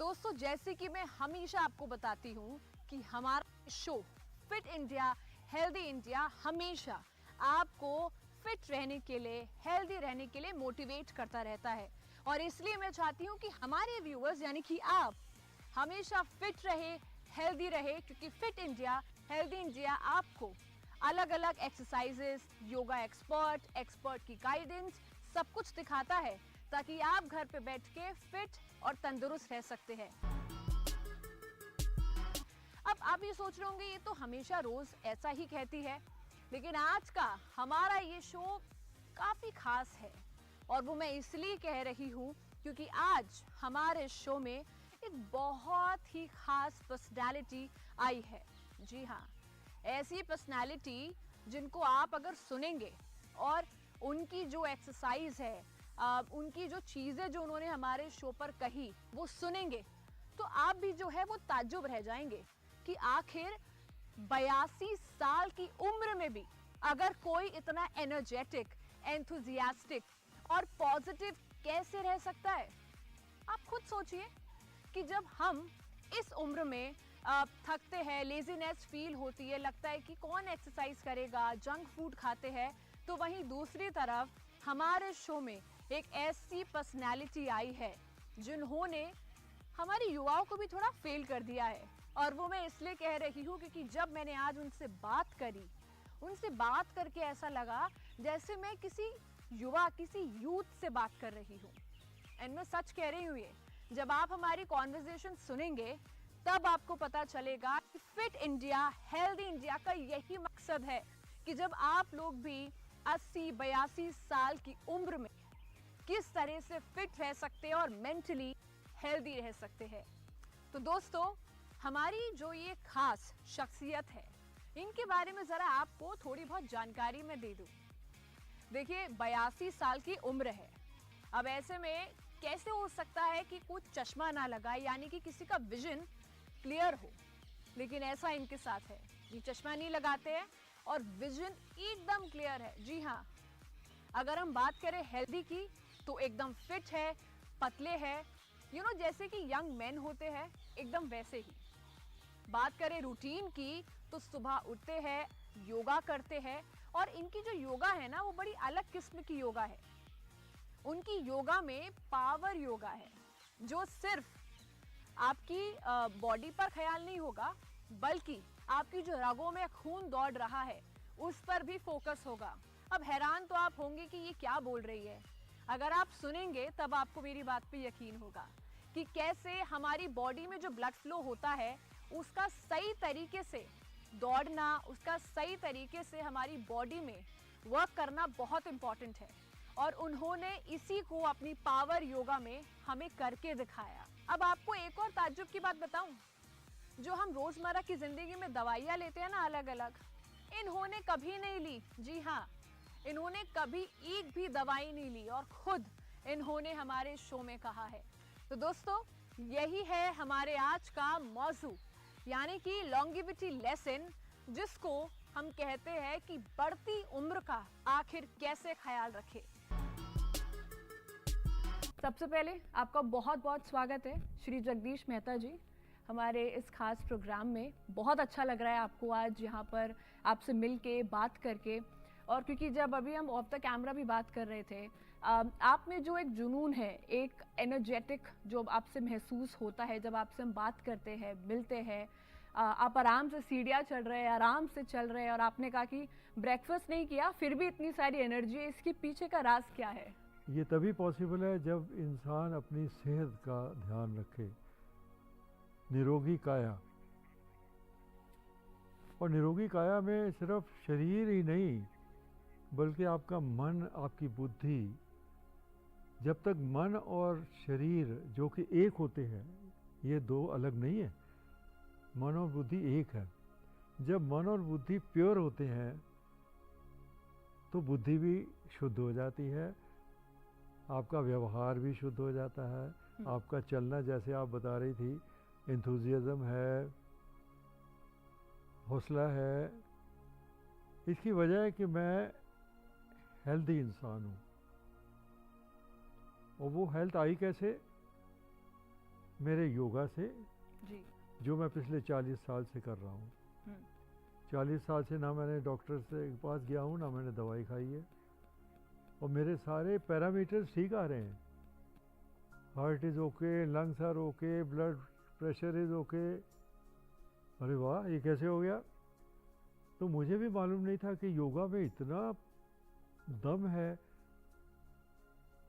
दोस्तों, जैसे कि मैं हमेशा आपको बताती हूँ कि हमारा show fit India healthy India हमेशा आपको फिट रहने के लिए, हेल्दी रहने के लिए मोटिवेट करता रहता है। और इसलिए मैं चाहती हूँ कि हमारे व्यूअर्स यानी कि आप हमेशा फिट रहे, हेल्दी रहे, क्योंकि फिट इंडिया हेल्दी इंडिया आपको अलग अलग एक्सरसाइजेस, योगा एक्सपर्ट की गाइडेंस सब कुछ दिखाता है, ताकि आप घर पे बैठ के फिट और तंदुरुस्त रह सकते हैं। अब आप ये सोच रहे होंगे ये तो हमेशा रोज ऐसा ही कहती है, लेकिन आज का हमारा ये शो काफी खास है। और वो मैं इसलिए कह रही हूँ क्योंकि आज हमारे शो में एक बहुत ही खास पर्सनालिटी आई है। जी हाँ, ऐसी पर्सनालिटी जिनको आप अगर सुनेंगे और उनकी जो एक्सरसाइज है, उनकी जो चीजें जो उन्होंने हमारे शो पर कही वो सुनेंगे तो आप भी जो है वो ताज्जुब रह जाएंगे कि आखिर 82 साल की उम्र में भी अगर कोई इतना एनर्जेटिक, एंथुजियास्टिक और पॉजिटिव कैसे रह सकता है। आप खुद सोचिए कि जब हम इस उम्र में थकते हैं, लेजीनेस फील होती है, लगता है कि कौन एक्सरसाइज करेगा, जंक फूड खाते हैं, तो वहीं दूसरी तरफ हमारे शो में एक ऐसी पर्सनालिटी आई है जिन्होंने हमारे युवाओं को भी थोड़ा फेल कर दिया है। और वो मैं इसलिए कह रही हूँ क्योंकि जब मैंने आज उनसे बात करी, उनसे बात करके ऐसा लगा जैसे मैं किसी युवा, किसी यूथ से बात कर रही हूँ। एंड मैं सच कह रही हूँ, ये जब आप हमारी कॉन्वर्सेशन सुनेंगे तब आपको पता चलेगा कि फिट इंडिया हेल्दी इंडिया का यही मकसद है कि जब आप लोग भी 80-82 साल की उम्र में किस तरह से फिट रह सकते हैं और मेंटली हेल्दी रह सकते हैं। तो दोस्तों, हमारी जो ये खास शख्सियत है, इनके बारे में जरा आपको थोड़ी बहुत जानकारी मैं दे दूं। देखिए, 82 साल की उम्र है। अब ऐसे में कैसे हो सकता है कि कुछ चश्मा ना लगाए, यानी कि किसी का विजन क्लियर हो, लेकिन ऐसा इनके साथ है। ये चश्मा नहीं लगाते हैं और विजन एकदम क्लियर है। जी हाँ, अगर हम बात करें हेल्दी की तो एकदम फिट है, पतले है, जैसे कि यंग मैन होते हैं एकदम वैसे ही। बात करें रूटीन की तो सुबह उठते हैं, योगा करते हैं, और इनकी जो योगा है ना वो बड़ी अलग किस्म की योगा है। उनकी योगा में पावर योगा है, जो सिर्फ आपकी बॉडी पर ख्याल नहीं होगा, बल्कि आपकी जो रगों में खून दौड़ रहा है उस पर भी फोकस होगा। अब हैरान तो आप होंगे कि ये क्या बोल रही है। अगर आप सुनेंगे तब आपको मेरी बात पे यकीन होगा कि कैसे हमारी बॉडी में जो ब्लड फ्लो होता है उसका सही तरीके से दौड़ना, उसका सही तरीके से हमारी बॉडी में वर्क करना बहुत इंपॉर्टेंट है। और उन्होंने इसी को अपनी पावर योगा में हमें करके दिखाया। अब आपको एक और ताज्जुब की बात बताऊं, जो हम रोजमर्रा की जिंदगी में दवाइयां लेते हैं ना अलग अलग, इन्होंने कभी नहीं ली। जी हाँ, इन्होंने कभी एक भी दवाई नहीं ली और खुद इन्होंने हमारे शो में कहा है। तो दोस्तों, यही है हमारे आज का मौजू, यानी कि लॉन्गेविटी लेसन, जिसको हम कहते हैं कि बढ़ती उम्र का आखिर कैसे ख्याल रखें। सबसे पहले आपका बहुत बहुत स्वागत है श्री जगदीश मेहता जी हमारे इस खास प्रोग्राम में। बहुत अच्छा लग रहा है आपको आज यहाँ पर आपसे मिल के बात करके। और क्योंकि जब अभी हम ऑफ द कैमरा भी बात कर रहे थे, आप में जो एक जुनून है, एक एनर्जेटिक जो आपसे महसूस होता है जब आपसे हम बात करते हैं, मिलते हैं। आप आराम से सीढ़ियाँ चढ़ रहे हैं, आराम से चल रहे हैं, और आपने कहा कि ब्रेकफास्ट नहीं किया फिर भी इतनी सारी एनर्जी है। इसके पीछे का राज क्या है? ये तभी पॉसिबल है जब इंसान अपनी सेहत का ध्यान रखे। निरोगी काया, और निरोगी काया में सिर्फ शरीर ही नहीं बल्कि आपका मन, आपकी बुद्धि, जब तक मन और शरीर जो कि एक होते हैं, ये दो अलग नहीं है, मन और बुद्धि एक है। जब मन और बुद्धि प्योर होते हैं तो बुद्धि भी शुद्ध हो जाती है, आपका व्यवहार भी शुद्ध हो जाता है, आपका चलना, जैसे आप बता रही थी, एंथुजियाज्म है, हौसला है। इसकी वजह है कि मैं हेल्दी इंसान हूँ। और वो हेल्थ आई कैसे? मेरे योगा से, जी। जो मैं पिछले 40 साल से कर रहा हूँ। हम्म, 40 साल से ना मैंने डॉक्टर से के पास गया हूँ, ना मैंने दवाई खाई है, और मेरे सारे पैरामीटर्स ठीक आ रहे हैं। Heart is okay, lungs are okay, blood pressure is okay. अरे वाह, ये कैसे हो गया? तो मुझे भी मालूम नहीं था कि योगा में इतना दम है।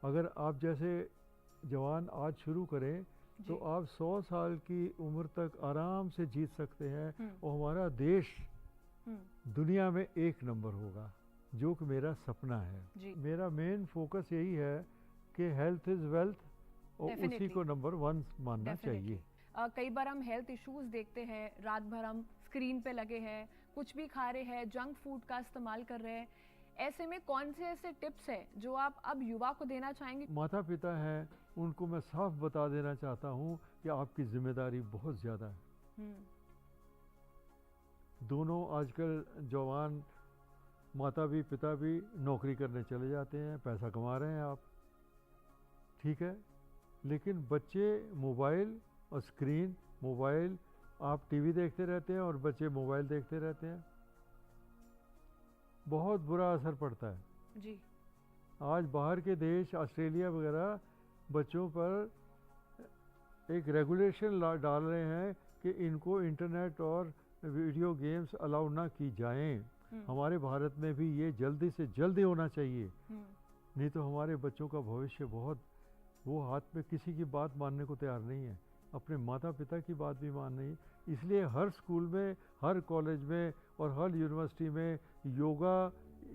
अगर आप जैसे जवान आज शुरू करें तो जी। आप 100 साल की उम्र तक आराम से जीत सकते हैं, हम्म, और हमारा देश हम्म, दुनिया में 1 नंबर होगा, जो कि मेरा सपना है। जी। मेरा मेन फोकस यही है कि हेल्थ इज़ वेल्थ, और उसी Definitely. को नंबर 1 मानना Definitely. चाहिए। कई बार हम हेल्थ इश्यूज देखते हैं, रात भर हम स्क्रीन पे लगे हैं, कुछ भी खा रहे हैं, जंक फूड का इस्तेमाल कर रहे हैं। ऐसे में कौन से ऐसे टिप्स हैं जो आप अब युवा को देना चाहेंगे? माता पिता हैं, उनको मैं साफ बता देना चाहता हूँ कि आपकी जिम्मेदारी बहुत ज़्यादा है। हम्म, दोनों आजकल जवान माता भी पिता भी नौकरी करने चले जाते हैं, पैसा कमा रहे हैं आप, ठीक है, लेकिन बच्चे मोबाइल और स्क्रीन, मोबाइल, आप टीवी देखते रहते हैं और बच्चे मोबाइल देखते रहते हैं, बहुत बुरा असर पड़ता है। जी। आज बाहर के देश, ऑस्ट्रेलिया वगैरह, बच्चों पर एक रेगुलेशन डाल रहे हैं कि इनको इंटरनेट और वीडियो गेम्स अलाउ ना की जाएं। हमारे भारत में भी ये जल्दी से जल्दी होना चाहिए, नहीं तो हमारे बच्चों का भविष्य बहुत, वो हाथ में किसी की बात मानने को तैयार नहीं है, अपने माता पिता की बात भी मान नहीं। इसलिए हर स्कूल में, हर कॉलेज में और हर यूनिवर्सिटी में yoga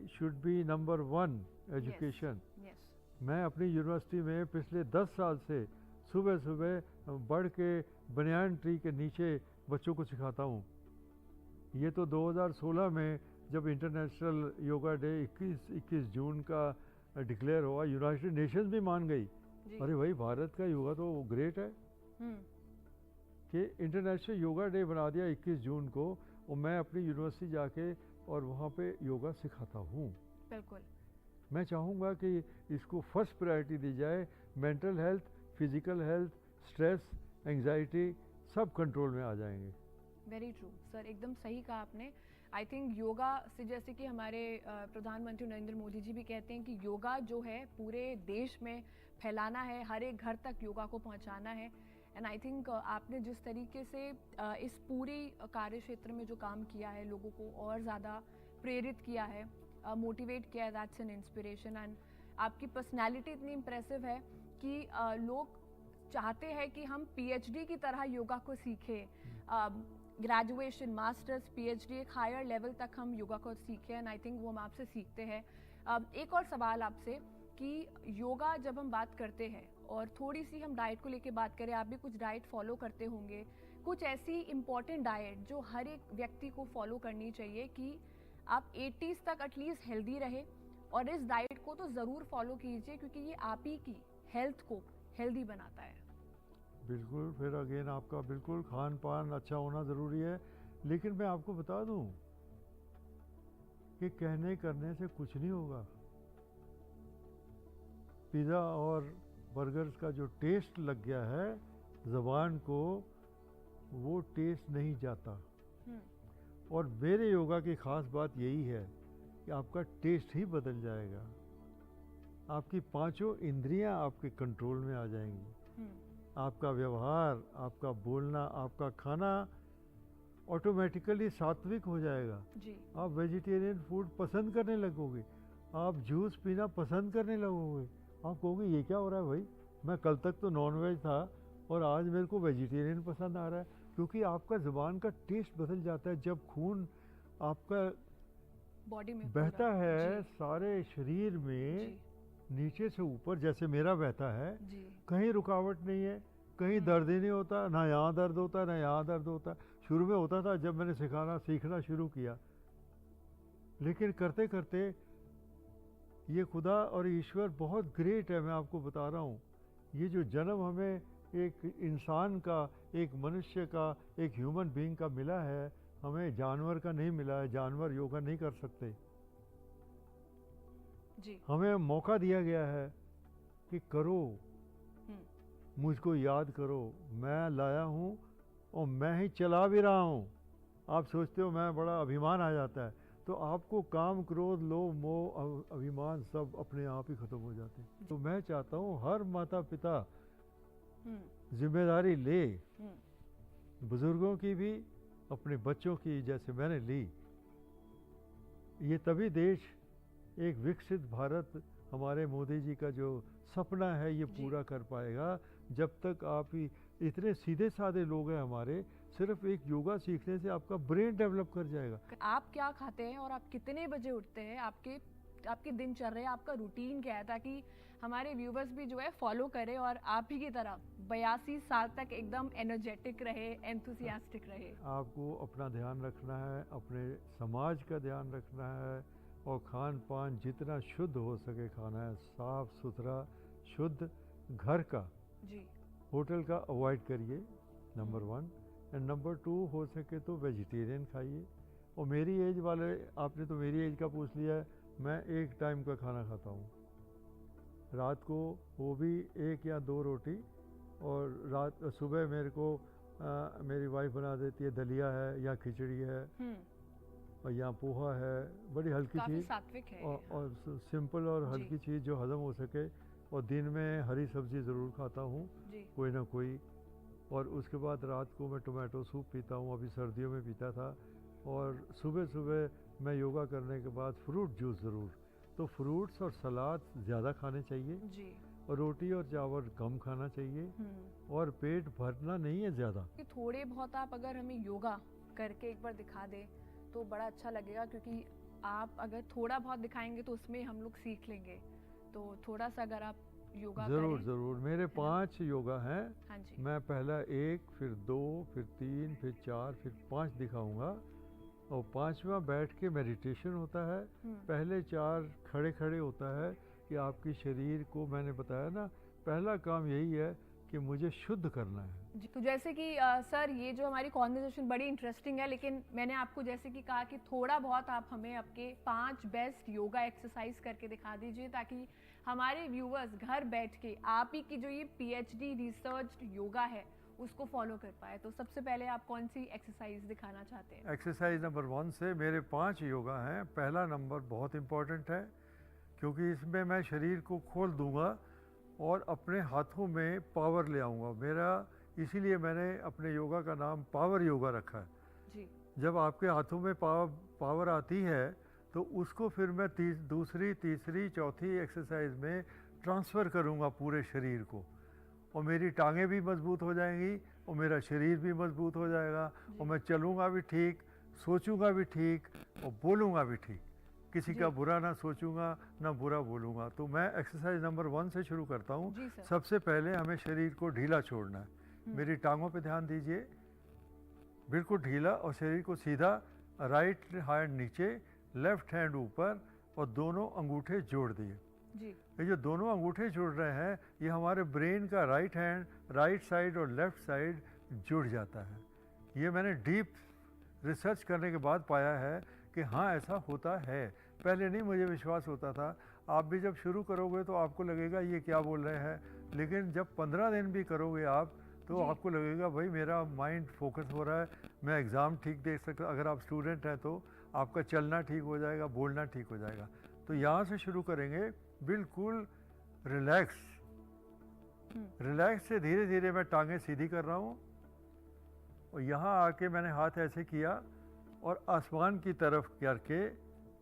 should be number 1 education. Yes. मैं अपनी यूनिवर्सिटी में पिछले 10 साल से सुबह सुबह बढ़ के बनियान ट्री के नीचे बच्चों को सिखाता हूँ। ये तो 2016 में जब इंटरनेशनल योगा डे 21 जून का डिक्लेयर हुआ, यूनाइटेड नेशंस भी मान गई, जी। अरे भाई भारत का योगा तो ग्रेट है हम्म, कि इंटरनेशनल योगा डे बना दिया 21 जून को, और मैं अपनी यूनिवर्सिटी जाके और वहाँ पे योगा सिखाता हूँ। बिल्कुल। मैं चाहूँगा कि इसको फर्स्ट प्रायोरिटी दी जाए। Mental health, physical health, stress, anxiety सब कंट्रोल में आ जाएंगे। वेरी ट्रू सर, एकदम सही कहा आपने। आई थिंक योगा से, जैसे कि हमारे प्रधानमंत्री नरेंद्र मोदी जी भी कहते हैं कि योगा जो है पूरे देश में फैलाना है, हर एक घर तक योगा को पहुंचाना है। एंड आई थिंक आपने जिस तरीके से इस पूरी कार्य क्षेत्र में जो काम किया है, लोगों को और ज़्यादा प्रेरित किया है, मोटिवेट किया है, दैट्स एन इंस्पिरेशन। एंड आपकी पर्सनैलिटी इतनी इम्प्रेसिव है कि लोग चाहते हैं कि हम पीएचडी की तरह योगा को सीखें, ग्रेजुएशन, मास्टर्स, पीएचडी, एक हायर लेवल तक हम योगा को सीखें। एंड आई थिंक वो हम आपसे सीखते हैं। एक और सवाल आपसे कि योगा जब हम बात करते हैं और थोड़ी सी हम डाइट को लेके बात करें, आप भी कुछ डाइट फॉलो करते होंगे, कुछ ऐसी इम्पॉर्टेंट डाइट जो हर एक व्यक्ति को फॉलो करनी चाहिए कि आप 80s तक एटलीस्ट हेल्दी रहे, और इस डाइट को तो ज़रूर फॉलो कीजिए क्योंकि ये आप ही की हेल्थ को हेल्दी बनाता है। बिल्कुल, फिर अगेन आपका बिल्कुल खान पान अच्छा होना ज़रूरी है, लेकिन मैं आपको बता दूं कि कहने करने से कुछ नहीं होगा। पिज़्ज़ा और बर्गर्स का जो टेस्ट लग गया है ज़बान को, वो टेस्ट नहीं जाता। और मेरे योगा की ख़ास बात यही है कि आपका टेस्ट ही बदल जाएगा, आपकी पांचों इंद्रियां आपके कंट्रोल में आ जाएंगी, आपका व्यवहार, आपका बोलना, आपका खाना ऑटोमेटिकली सात्विक हो जाएगा जी। आप वेजिटेरियन फूड पसंद करने लगोगे, आप जूस पीना पसंद करने लगोगे। आप कहोगे ये क्या हो रहा है भाई, मैं कल तक तो नॉनवेज था और आज मेरे को वेजिटेरियन पसंद आ रहा है, क्योंकि आपका ज़ुबान का टेस्ट बदल जाता है। जब खून आपका बॉडी में बहता है जी। सारे शरीर में जी, नीचे से ऊपर, जैसे मेरा बहता है, जी। कहीं रुकावट नहीं है, कहीं दर्द ही नहीं होता, ना यहाँ दर्द होता ना यहाँ दर्द होता। शुरू में होता था जब मैंने सीखना शुरू किया, लेकिन करते करते ये खुदा और ईश्वर बहुत ग्रेट है। मैं आपको बता रहा हूँ, ये जो जन्म हमें एक इंसान का, एक मनुष्य का, एक ह्यूमन बीइंग का मिला है, हमें जानवर का नहीं मिला है। जानवर योगा नहीं कर सकते। जी। हमें मौका दिया गया है कि करो, मुझको याद करो, मैं लाया हूँ और मैं ही चला भी रहा हूँ। आप सोचते हो मैं बड़ा अभिमान आ जाता है, तो आपको काम, क्रोध, लोभ, मोह, अभिमान सब अपने आप ही खत्म हो जाते हैं। तो मैं चाहता हूँ हर माता पिता जिम्मेदारी ले, बुजुर्गों की भी, अपने बच्चों की, जैसे मैंने ली। ये तभी देश एक विकसित भारत, हमारे मोदी जी का जो सपना है, ये पूरा कर पाएगा। जब तक आप ही इतने सीधे साधे लोग हैं हमारे, सिर्फ एक योगा सीखने से आपका ब्रेन डेवलप कर जाएगा। आप क्या खाते हैं और आप कितने बजे उठते हैं, आपकी दिनचर्या, आपका रूटीन क्या है, ताकि हमारे व्यूवर्स भी जो है फॉलो करें और आप ही की तरह 82 साल तक एकदम एनर्जेटिक रहे, एंथुसियास्टिक रहे। आपको अपना ध्यान रखना है, अपने समाज का ध्यान रखना है, और खान पान जितना शुद्ध हो सके खाना है, साफ सुथरा शुद्ध घर का जी। होटल का अवॉइड करिए, नंबर 1। एंड नंबर 2, हो सके तो वेजिटेरियन खाइए। और मेरी एज वाले, आपने तो मेरी एज का पूछ लिया है, मैं एक टाइम का खाना खाता हूँ रात को, वो भी 1 या 2 रोटी। और सुबह मेरे को मेरी वाइफ बना देती है, दलिया है या खिचड़ी है और या पोहा है, बड़ी हल्की चीज़, सात्विक है और सिंपल और हल्की चीज़ जो हजम हो सके। और दिन में हरी सब्जी ज़रूर खाता हूँ, कोई ना कोई। और उसके बाद रात को मैं टोमेटो सूप पीता हूँ, अभी सर्दियों में पीता था। और सुबह सुबह मैं योगा करने के बाद फ्रूट जूस ज़रूर। तो फ्रूट्स और सलाद ज़्यादा खाने चाहिए जी। और रोटी और चावल कम खाना चाहिए, और पेट भरना नहीं है ज़्यादा। थोड़े बहुत आप अगर हमें योगा करके एक बार दिखा दें तो बड़ा अच्छा लगेगा, क्योंकि आप अगर थोड़ा बहुत दिखाएंगे तो उसमें हम लोग सीख लेंगे। तो थोड़ा सा अगर आप योगा ज़रूर करें। ज़रूर। मेरे 5 योगा हैं। हाँ जी। मैं पहला 1, फिर 2, फिर 3, फिर 4, फिर 5 दिखाऊंगा। और 5वां बैठ के मेडिटेशन होता है। पहले 4 खड़े खड़े होता है कि आपके शरीर को, मैंने बताया ना, पहला काम यही है कि मुझे शुद्ध करना है। तो जैसे कि सर, ये जो हमारी कॉन्वर्सेशन बड़ी इंटरेस्टिंग है, लेकिन मैंने आपको जैसे कि कहा कि थोड़ा बहुत आप हमें आपके 5 बेस्ट योगा एक्सरसाइज करके दिखा दीजिए, ताकि हमारे व्यूअर्स घर बैठ के आप ही की जो ये PhD रिसर्च योगा है उसको फॉलो कर पाए। तो सबसे पहले आप कौन सी एक्सरसाइज दिखाना चाहते हैं? एक्सरसाइज नंबर 1 से मेरे 5 योगा हैं। पहला नंबर बहुत इम्पोर्टेंट है, क्योंकि इसमें मैं शरीर को खोल दूंगा और अपने हाथों में पावर ले आऊँगा। मेरा इसीलिए मैंने अपने योगा का नाम पावर योगा रखा है जी। जब आपके हाथों में पावर आती है तो उसको फिर मैं दूसरी, तीसरी, चौथी एक्सरसाइज में ट्रांसफ़र करूँगा पूरे शरीर को, और मेरी टांगें भी मजबूत हो जाएंगी और मेरा शरीर भी मजबूत हो जाएगा, और मैं चलूँगा भी ठीक, सोचूंगा भी ठीक और बोलूँगा भी ठीक। किसी का बुरा ना सोचूंगा ना बुरा बोलूँगा। तो मैं एक्सरसाइज नंबर 1 से शुरू करता हूँ। सबसे पहले हमें शरीर को ढीला छोड़ना है। मेरी टांगों पे ध्यान दीजिए, बिल्कुल ढीला, और शरीर को सीधा, राइट हैंड नीचे, लेफ्ट हैंड ऊपर, और दोनों अंगूठे जोड़ दिए। ये जो दोनों अंगूठे जोड़ रहे हैं, ये हमारे ब्रेन का राइट हैंड, राइट साइड और लेफ्ट साइड जुड़ जाता है। ये मैंने डीप रिसर्च करने के बाद पाया है कि हाँ, ऐसा होता है। पहले नहीं मुझे विश्वास होता था। आप भी जब शुरू करोगे तो आपको लगेगा ये क्या बोल रहे हैं, लेकिन जब 15 दिन भी करोगे आप तो आपको लगेगा भाई मेरा माइंड फोकस हो रहा है, मैं एग्ज़ाम ठीक दे सकता। अगर आप स्टूडेंट हैं तो आपका चलना ठीक हो जाएगा, बोलना ठीक हो जाएगा। तो यहाँ से शुरू करेंगे, बिल्कुल रिलैक्स। रिलैक्स से धीरे धीरे मैं टांगें सीधी कर रहा हूँ, और यहाँ आके मैंने हाथ ऐसे किया और आसमान की तरफ करके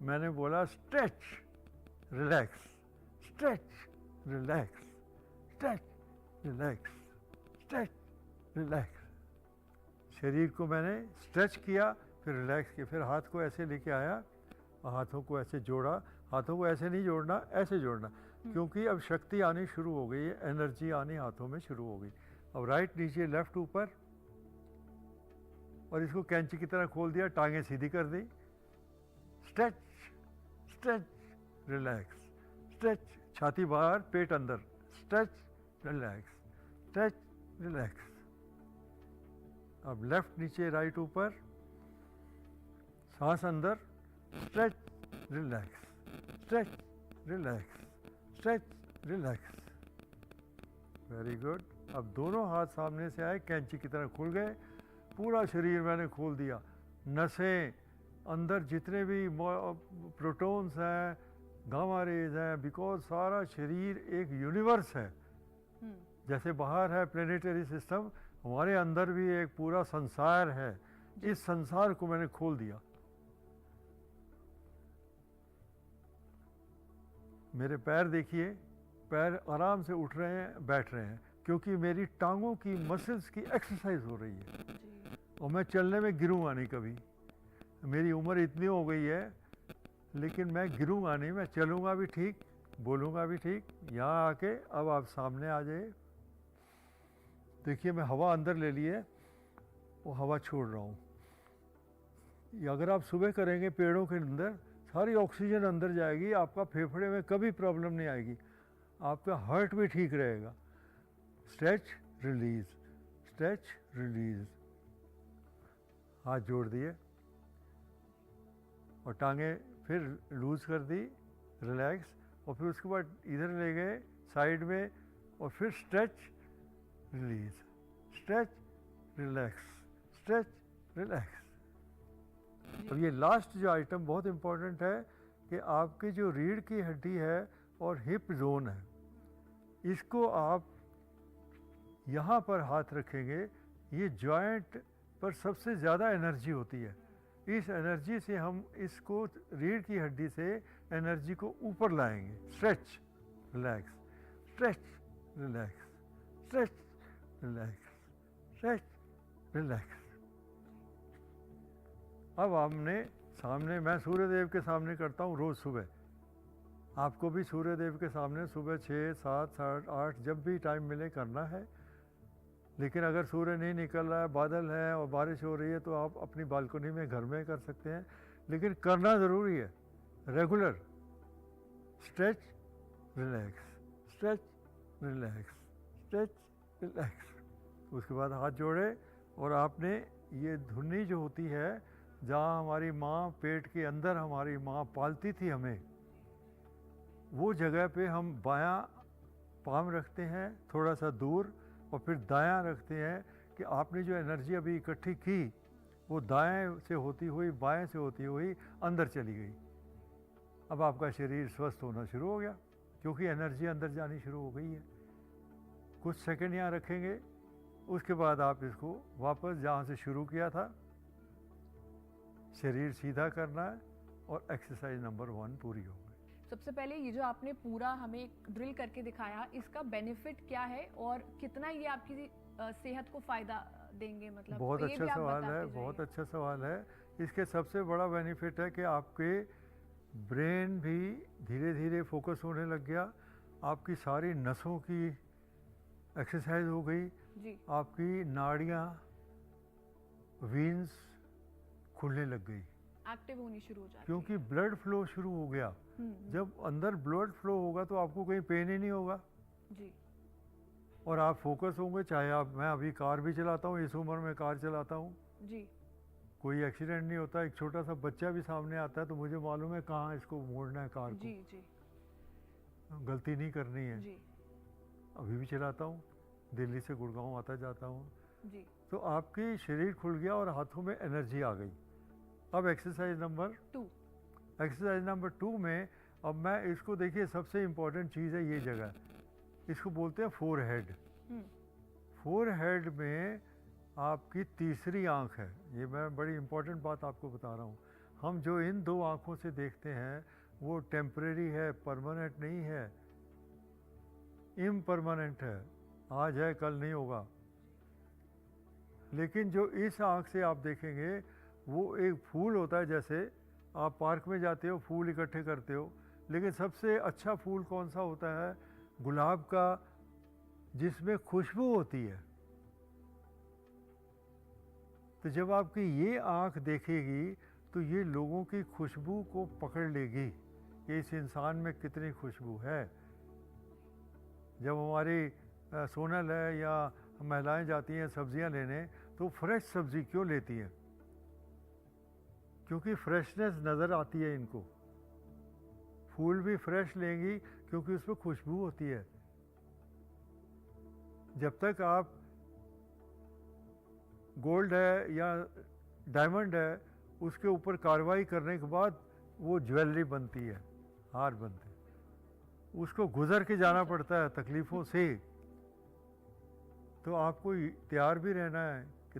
मैंने बोला stretch, relax, stretch, relax, stretch, relax, stretch, relax. शरीर को मैंने स्ट्रेच किया, फिर रिलैक्स किया, फिर हाथ को ऐसे लेके आया और हाथों को ऐसे जोड़ा। हाथों को ऐसे नहीं जोड़ना, ऐसे जोड़ना, क्योंकि अब शक्ति आनी शुरू हो गई है, एनर्जी आनी हाथों में शुरू हो गई। अब राइट नीचे, लेफ्ट ऊपर, और इसको कैंची की तरह खोल दिया, टांगें सीधी कर दी। स्ट्रेच, स्ट्रेच, रिलैक्स, स्ट्रेच, छाती बाहर, पेट अंदर, स्ट्रेच, रिलैक्स, स्ट्रेच, रिलैक्स। अब लेफ्ट नीचे, राइट ऊपर, सांस अंदर, stretch, relax, stretch, relax, stretch, relax. Very good. अब दोनों हाथ सामने से आए, कैंची की तरह खुल गए, पूरा शरीर मैंने खोल दिया। नसें, अंदर जितने भी प्रोटॉन्स हैं, गामा रेज हैं, बिकॉज सारा शरीर एक यूनिवर्स है। जैसे बाहर है प्लेनेटरी सिस्टम, हमारे अंदर भी एक पूरा संसार है। इस संसार को मैंने खोल दिया। मेरे पैर देखिए, पैर आराम से उठ रहे हैं, बैठ रहे हैं, क्योंकि मेरी टांगों की मसल्स की एक्सरसाइज हो रही है। और मैं चलने में गिरूंगा नहीं कभी। मेरी उम्र इतनी हो गई है, लेकिन मैं गिरूंगा नहीं, मैं चलूंगा भी ठीक, बोलूंगा भी ठीक। यहाँ आके अब आप सामने आ जाइए। देखिए, मैं हवा अंदर ले लिए, वो हवा छोड़ रहा हूँ। ये अगर आप सुबह करेंगे पेड़ों के अंदर, सारी ऑक्सीजन अंदर जाएगी, आपका फेफड़े में कभी प्रॉब्लम नहीं आएगी, आपका हार्ट भी ठीक रहेगा। Stretch release, stretch release. हाथ जोड़ दिए और टांगे फिर लूज कर दी, रिलैक्स। और फिर उसके बाद इधर ले गए साइड में, और फिर stretch release, stretch relax, stretch relax. अब ये लास्ट जो आइटम बहुत इम्पोर्टेंट है कि आपकी जो रीढ़ की हड्डी है और हिप जोन है, इसको आप यहाँ पर हाथ रखेंगे। ये जॉइंट पर सबसे ज़्यादा एनर्जी होती है। इस एनर्जी से हम इसको, रीढ़ की हड्डी से एनर्जी को ऊपर लाएंगे। Stretch relax, stretch relax, stretch relax, stretch relax. अब हमने सामने, मैं सूर्य देव के सामने करता हूँ रोज़ सुबह। आपको भी सूर्य देव के सामने सुबह 6, 7, 8 जब भी टाइम मिले करना है। लेकिन अगर सूर्य नहीं निकल रहा है, बादल है और बारिश हो रही है, तो आप अपनी बालकनी में, घर में कर सकते हैं, लेकिन करना ज़रूरी है regular. Stretch relax, stretch relax, stretch relax. उसके बाद हाथ जोड़े और आपने ये धुन्नी जो होती है, जहाँ हमारी माँ पेट के अंदर हमारी माँ पालती थी हमें, वो जगह पे हम बायां पाम रखते हैं थोड़ा सा दूर, और फिर दायां रखते हैं कि आपने जो एनर्जी अभी इकट्ठी की वो दाएं से होती हुई, बाएं से होती हुई अंदर चली गई। अब आपका शरीर स्वस्थ होना शुरू हो गया, क्योंकि एनर्जी अंदर जानी शुरू हो गई है। कुछ सेकंड यहाँ रखेंगे, उसके बाद आप इसको वापस जहाँ से शुरू किया था, शरीर सीधा करना है, और एक्सरसाइज नंबर 1 पूरी हो गई। सबसे पहले ये जो आपने पूरा हमें ड्रिल करके दिखाया, इसका बेनिफिट क्या है और कितना ये आपकी सेहत को फायदा देंगे? मतलब बहुत तो ये अच्छा भी आप सवाल है, बताते बहुत जाइए। अच्छा सवाल है। इसके सबसे बड़ा बेनिफिट है कि आपके ब्रेन भी धीरे धीरे फोकस होने लग गया, आपकी सारी नसों की एक्सरसाइज हो गई, जी। आपकी नाड़ियाँ, वीन्स खुलने लग गई, एक्टिव होनी शुरू हो जाती क्योंकि ब्लड फ्लो शुरू हो गया। जब अंदर ब्लड फ्लो होगा तो आपको कहीं पेन ही नहीं होगा, जी। और आप फोकस होंगे। चाहे आप, मैं अभी कार भी चलाता हूँ, इस उम्र में कार चलाता हूँ, जी। कोई एक्सीडेंट नहीं होता। एक छोटा सा बच्चा भी सामने आता है तो मुझे मालूम है कहाँ इसको मोड़ना है कार को, जी जी गलती नहीं करनी है। जी अभी भी चलाता हूँ, दिल्ली से गुड़गांव आता जाता हूँ। जी। तो आपकी शरीर खुल गया और हाथों में एनर्जी आ गई। अब एक्सरसाइज नंबर 2। एक्सरसाइज नंबर 2 में अब मैं इसको, देखिए सबसे इम्पोर्टेंट चीज़ है ये जगह, इसको बोलते हैं फोर हेड। फोर हेड में आपकी तीसरी आंख है। ये मैं बड़ी इम्पोर्टेंट बात आपको बता रहा हूँ। हम जो इन 2 आँखों से देखते हैं वो टेम्परेरी है, परमानेंट नहीं है, इम्परमानेंट है, आज है कल नहीं होगा। लेकिन जो इस आँख से आप देखेंगे वो एक फूल होता है। जैसे आप पार्क में जाते हो, फूल इकट्ठे करते हो, लेकिन सबसे अच्छा फूल कौन सा होता है? गुलाब का, जिसमें खुशबू होती है। तो जब आपकी ये आँख देखेगी तो ये लोगों की खुशबू को पकड़ लेगी कि इस इंसान में कितनी खुशबू है। जब हमारी सोनल है या महिलाएं जाती हैं सब्जियां लेने, तो फ्रेश सब्जी क्यों लेती हैं? क्योंकि फ्रेशनेस नज़र आती है इनको। फूल भी फ्रेश लेंगी क्योंकि उसमें खुशबू होती है। जब तक आप गोल्ड है या डायमंड है उसके ऊपर कार्रवाई करने के बाद वो ज्वेलरी बनती है, हार बनते हैं, उसको गुजर के जाना पड़ता है तकलीफ़ों से। तो आपको तैयार भी रहना है कि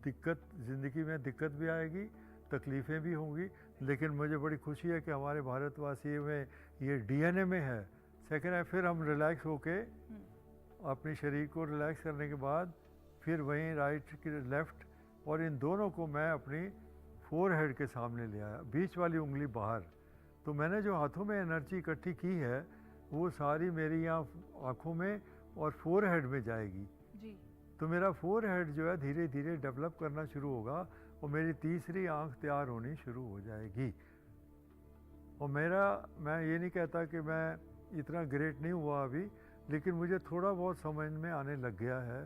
दिक्कत, ज़िंदगी में दिक्कत भी आएगी, तकलीफ़ें भी होंगी, लेकिन मुझे बड़ी खुशी है कि हमारे भारतवासी में ये डीएनए में है। सेकंड है, फिर हम रिलैक्स होके अपने शरीर को रिलैक्स करने के बाद फिर वहीं राइट की लेफ़्ट, और इन दोनों को मैं अपनी फोरहेड के सामने ले आया, बीच वाली उंगली बाहर। तो मैंने जो हाथों में एनर्जी इकट्ठी की है वो सारी मेरी यहाँ आँखों में और फोरहेड में जाएगी जी। तो मेरा फोरहेड जो है धीरे धीरे डेवलप करना शुरू होगा और मेरी तीसरी आँख तैयार होनी शुरू हो जाएगी। और मैं ये नहीं कहता कि मैं इतना ग्रेट नहीं हुआ अभी, लेकिन मुझे थोड़ा बहुत समझ में आने लग गया है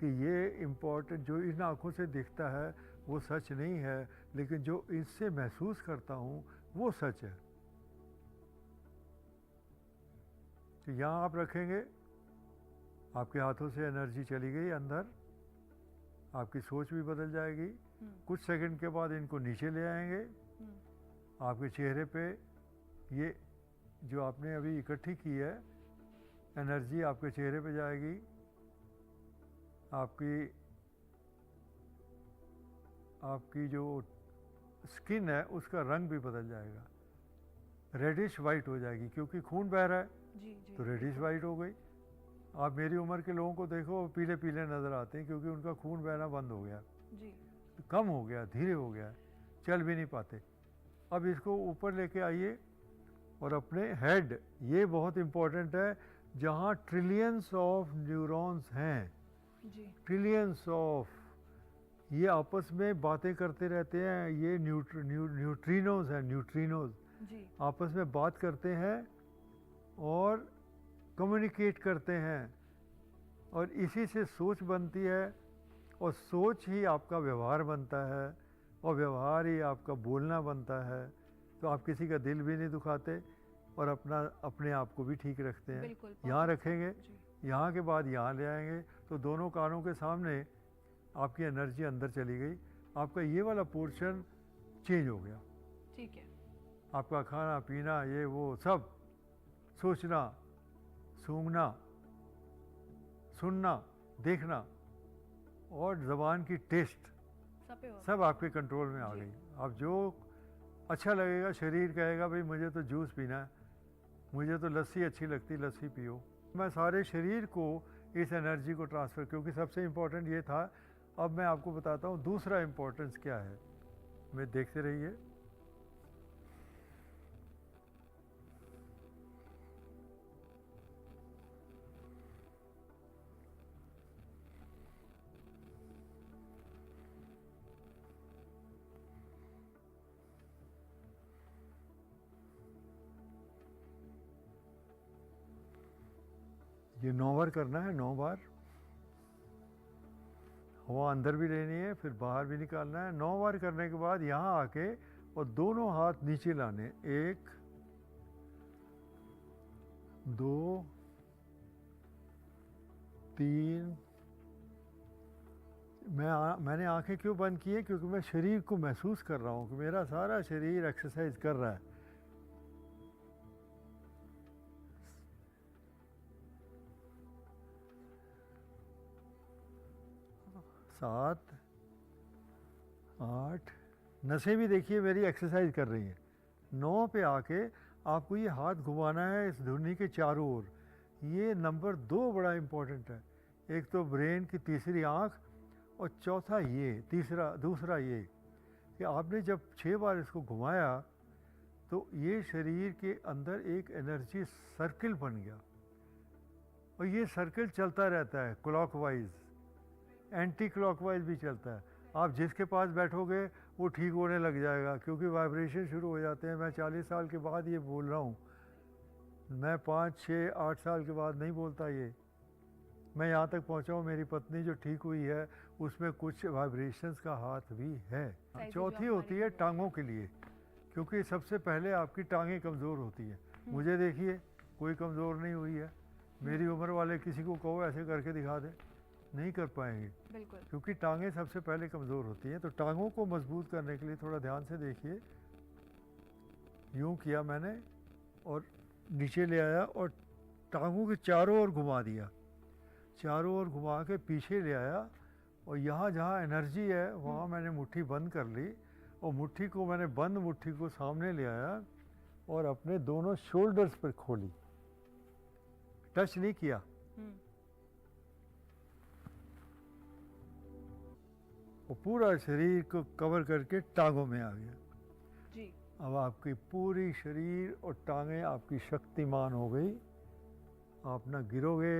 कि ये इम्पोर्टेंट जो इन आँखों से दिखता है वो सच नहीं है, लेकिन जो इससे महसूस करता हूँ वो सच है। तो यहाँ आप रखेंगे, आपके हाथों से एनर्जी चली गई अंदर, आपकी सोच भी बदल जाएगी। कुछ सेकंड के बाद इनको नीचे ले आएंगे, आपके चेहरे पे ये जो आपने अभी इकट्ठी की है एनर्जी आपके चेहरे पे जाएगी, आपकी जो स्किन है उसका रंग भी बदल जाएगा, रेडिश वाइट हो जाएगी, क्योंकि खून बह रहा है जी, जी, तो रेडिश वाइट हो गई। आप मेरी उम्र के लोगों को देखो, पीले पीले नज़र आते हैं क्योंकि उनका खून बहना बंद हो गया जी। तो कम हो गया, धीरे हो गया, चल भी नहीं पाते। अब इसको ऊपर लेके आइए और अपने हेड, ये बहुत इम्पोर्टेंट है, जहाँ ट्रिलियंस ऑफ न्यूरॉन्स हैं, जी। ट्रिलियंस ऑफ, ये आपस में बातें करते रहते हैं, ये न्यूट्रिनोज हैं, न्यूट्रिनोज जी। आपस में बात करते हैं और कम्युनिकेट करते हैं, और इसी से सोच बनती है, और सोच ही आपका व्यवहार बनता है, और व्यवहार ही आपका बोलना बनता है। तो आप किसी का दिल भी नहीं दुखाते और अपने आप को भी ठीक रखते हैं। बिल्कुल, यहाँ रखेंगे, जी। यहाँ के बाद यहाँ ले आएंगे, तो दोनों कानों के सामने आपकी एनर्जी अंदर चली गई, आपका ये वाला पोर्शन चेंज हो गया। ठीक है। आपका खाना पीना ये वो सब, सोचना, सूंघना, सुनना, देखना और ज़बान की टेस्ट सब आपके कंट्रोल में आ गई। अब जो अच्छा लगेगा, शरीर कहेगा भाई मुझे तो जूस पीना है, मुझे तो लस्सी अच्छी लगती, लस्सी पियो। मैं सारे शरीर को इस एनर्जी को ट्रांसफ़र, क्योंकि सबसे इम्पोर्टेंट ये था। अब मैं आपको बताता हूँ दूसरा इम्पोर्टेंस क्या है, मैं देखते रहिए। ये 9 बार करना है, 9 बार हवा अंदर भी लेनी है, फिर बाहर भी निकालना है। 9 बार करने के बाद यहाँ आके और दोनों हाथ नीचे लाने, 1 2 3। मैंने आंखें क्यों बंद की है, क्योंकि मैं शरीर को महसूस कर रहा हूँ कि मेरा सारा शरीर एक्सरसाइज कर रहा है। 7 8, नसें भी देखिए मेरी एक्सरसाइज कर रही हैं। 9 पे आके आपको ये हाथ घुमाना है इस धुनी के चारों ओर। ये नंबर 2 बड़ा इम्पोर्टेंट है। एक तो ब्रेन की तीसरी आँख, और चौथा ये दूसरा ये कि आपने जब 6 बार इसको घुमाया तो ये शरीर के अंदर एक एनर्जी सर्किल बन गया, और ये सर्किल चलता रहता है क्लॉकवाइज, एंटी क्लॉकवाइज भी चलता है। आप जिसके पास बैठोगे वो ठीक होने लग जाएगा, क्योंकि वाइब्रेशन शुरू हो जाते हैं। मैं 40 साल के बाद ये बोल रहा हूँ, मैं 5 6 8 साल के बाद नहीं बोलता ये। मैं यहाँ तक पहुँचा हूँ, मेरी पत्नी जो ठीक हुई है उसमें कुछ वाइब्रेशंस का हाथ भी है। चौथी होती है टांगों के लिए, क्योंकि सबसे पहले आपकी टांगें कमज़ोर होती है। मुझे देखिए कोई कमज़ोर नहीं हुई है, मेरी उम्र वाले किसी को कहो ऐसे करके दिखा दे, नहीं कर पाएंगे, बिल्कुल। क्योंकि टांगें सबसे पहले कमज़ोर होती हैं। तो टांगों को मजबूत करने के लिए थोड़ा ध्यान से देखिए। यूँ किया मैंने और नीचे ले आया और टांगों के चारों ओर घुमा दिया, चारों ओर घुमा के पीछे ले आया और यहाँ जहाँ एनर्जी है वहाँ मैंने मुट्ठी बंद कर ली और मुट्ठी को मैंने बंद मुट्ठी को सामने ले आया और अपने दोनों शोल्डर्स पर खोली, टच नहीं किया। और पूरा शरीर को कवर करके टांगों में आ गया जी। अब आपकी पूरी शरीर और टांगें आपकी शक्तिमान हो गई। आप ना गिरोगे,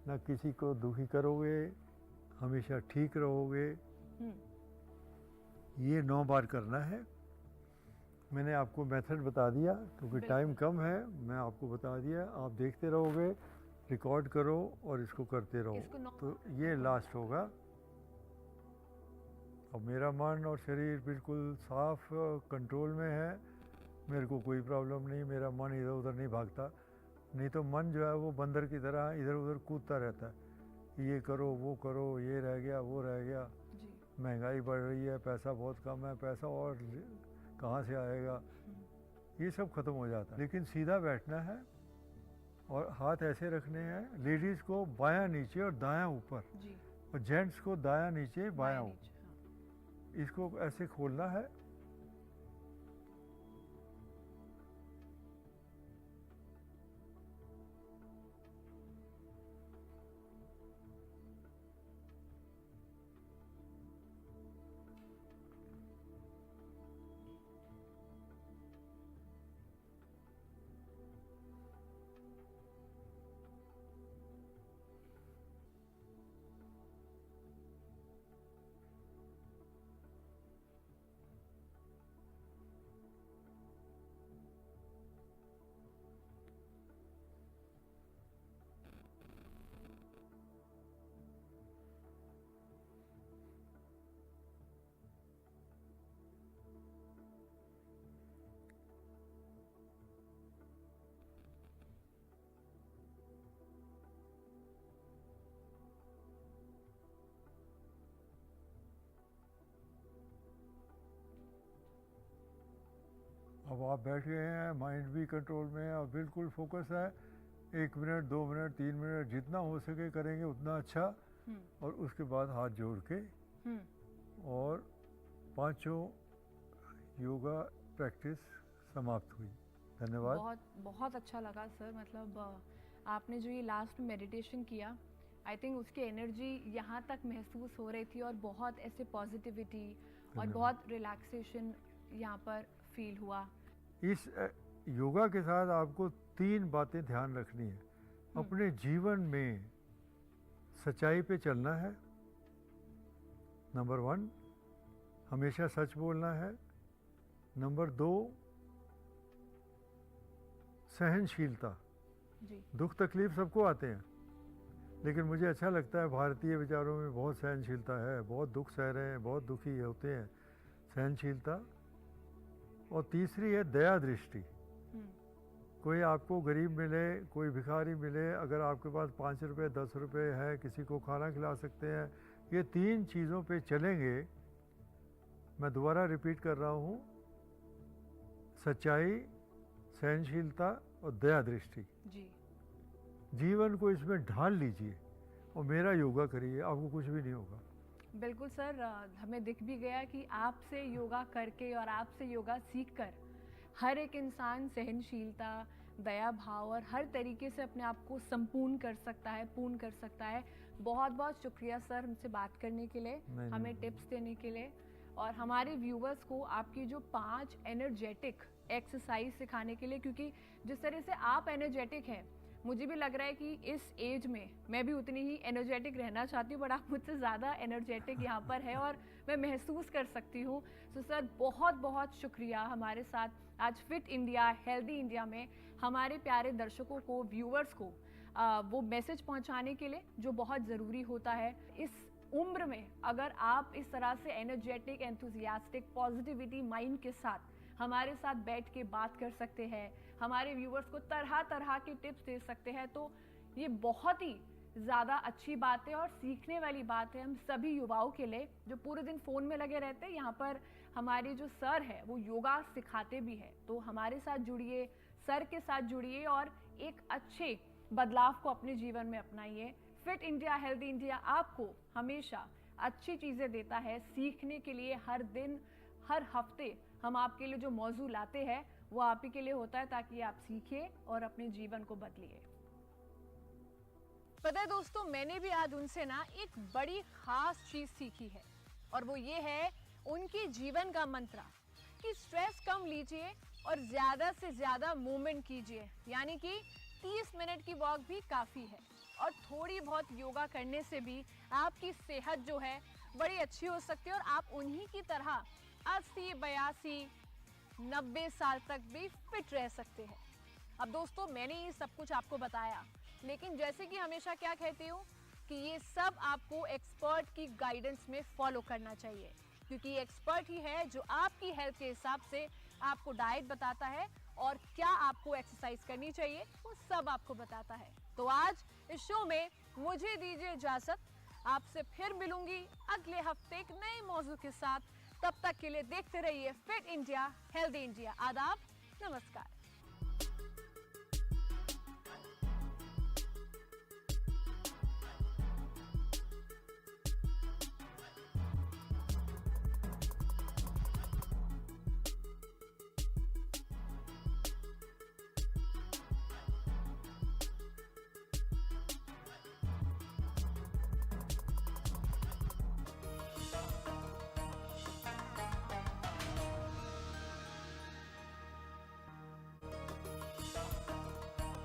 ना किसी को दुखी करोगे, हमेशा ठीक रहोगे। ये 9 बार करना है। मैंने आपको मेथड बता दिया क्योंकि टाइम कम है, मैं आपको बता दिया। आप देखते रहोगे, रिकॉर्ड करो और इसको करते रहो। तो ये लास्ट होगा। अब मेरा मन और शरीर बिल्कुल साफ कंट्रोल में है, मेरे को कोई प्रॉब्लम नहीं, मेरा मन इधर उधर नहीं भागता। नहीं तो मन जो है वो बंदर की तरह इधर उधर कूदता रहता है, ये करो वो करो, ये रह गया वो रह गया, महंगाई बढ़ रही है, पैसा बहुत कम है, पैसा और कहाँ से आएगा, ये सब खत्म हो जाता है। लेकिन सीधा बैठना है और हाथ ऐसे रखने हैं, लेडीज़ को बायां नीचे और दायां ऊपर, और जेंट्स को दायां नीचे बायां ऊपर। इसको ऐसे खोलना है। अब आप बैठ गए हैं, माइंड भी कंट्रोल में है और बिल्कुल फोकस है। 1 मिनट 2 मिनट 3 मिनट जितना हो सके करेंगे उतना अच्छा। और उसके बाद हाथ जोड़ के और 5 योगा प्रैक्टिस समाप्त हुई। धन्यवाद। बहुत बहुत अच्छा लगा सर। मतलब आपने जो ये लास्ट मेडिटेशन किया, आई थिंक उसकी एनर्जी यहाँ तक महसूस हो रही थी और बहुत ऐसे पॉजिटिविटी और बहुत रिलैक्सेशन यहाँ पर फील हुआ। इस योगा के साथ आपको 3 बातें ध्यान रखनी है। अपने जीवन में सच्चाई पे चलना है, नंबर 1, हमेशा सच बोलना है, नंबर 2 सहनशीलता। दुख तकलीफ सबको आते हैं, लेकिन मुझे अच्छा लगता है भारतीय विचारों में बहुत सहनशीलता है, बहुत दुख सह रहे हैं, बहुत दुखी होते हैं, सहनशीलता। और तीसरी है दया दृष्टि। कोई आपको गरीब मिले, कोई भिखारी मिले, अगर आपके पास 5 रुपये 10 रुपये है, किसी को खाना खिला सकते हैं। ये 3 चीज़ों पे चलेंगे। मैं दोबारा रिपीट कर रहा हूँ, सच्चाई, सहनशीलता और दया दृष्टि। जीवन को इसमें ढाल लीजिए और मेरा योगा करिए, आपको कुछ भी नहीं होगा। बिल्कुल सर, हमें दिख भी गया कि आपसे योगा करके और आपसे योगा सीखकर हर एक इंसान सहनशीलता, दया भाव और हर तरीके से अपने आप को संपूर्ण कर सकता है, पूर्ण कर सकता है। बहुत बहुत शुक्रिया सर हमसे बात करने के लिए, हमें टिप्स देने के लिए और हमारे व्यूवर्स को आपकी जो 5 एनर्जेटिक एक्सरसाइज सिखाने के लिए, क्योंकि जिस तरह से आप एनर्जेटिक हैं, मुझे भी लग रहा है कि इस एज में मैं भी उतनी ही एनर्जेटिक रहना चाहती हूँ, बट आप मुझसे ज़्यादा एनर्जेटिक यहाँ पर है और मैं महसूस कर सकती हूँ। तो सर बहुत बहुत शुक्रिया हमारे साथ आज फिट इंडिया हेल्दी इंडिया में हमारे प्यारे दर्शकों को, व्यूवर्स को वो मैसेज पहुँचाने के लिए जो बहुत ज़रूरी होता है। इस उम्र में अगर आप इस तरह से एनर्जेटिक, एंथुजियास्टिक, पॉजिटिविटी माइंड के साथ हमारे साथ बैठ के बात कर सकते हैं, हमारे व्यूवर्स को तरह तरह की टिप्स दे सकते हैं, तो ये बहुत ही ज़्यादा अच्छी बात है और सीखने वाली बात है हम सभी युवाओं के लिए जो पूरे दिन फ़ोन में लगे रहते हैं। यहाँ पर हमारे जो सर है वो योगा सिखाते भी है, तो हमारे साथ जुड़िए, सर के साथ जुड़िए और एक अच्छे बदलाव को अपने जीवन में अपनाइए। फिट इंडिया हेल्दी इंडिया आपको हमेशा अच्छी चीज़ें देता है सीखने के लिए। हर दिन हर हफ्ते हम आपके लिए जो मौजू लाते हैं वो आप ही के लिए होता है ताकि आप सीखिए और अपने जीवन को बदलिए। पता है दोस्तों, मैंने भी आज उनसे ना एक बड़ी खास चीज सीखी है और वो ये है उनके जीवन का मंत्र कि स्ट्रेस कम लीजिए और ज्यादा से ज्यादा मूवमेंट कीजिए, यानी कि 30 मिनट की वॉक भी काफी है और थोड़ी बहुत योगा करने से भी आपकी सेहत जो है बड़ी अच्छी हो सकती है और आप उन्हीं की तरह 80, 82, 90 साल तक भी फिट रह सकते हैं। अब दोस्तों, मैंने ये सब कुछ आपको बताया, लेकिन जैसे कि हमेशा क्या कहती हूँ कि ये सब आपको एक्सपर्ट की गाइडेंस में फॉलो करना चाहिए, क्योंकि एक्सपर्ट ही है जो आपकी हेल्थ के हिसाब से आपको डाइट बताता है और क्या आपको एक्सरसाइज करनी चाहिए वो सब आपको बताता है। तो आज इस शो में मुझे दीजिए इजाजत, आपसे फिर मिलूंगी अगले हफ्ते एक नए मौजू के साथ। तब तक के लिए देखते रहिए फिट इंडिया हेल्दी इंडिया। आदाब, नमस्कार।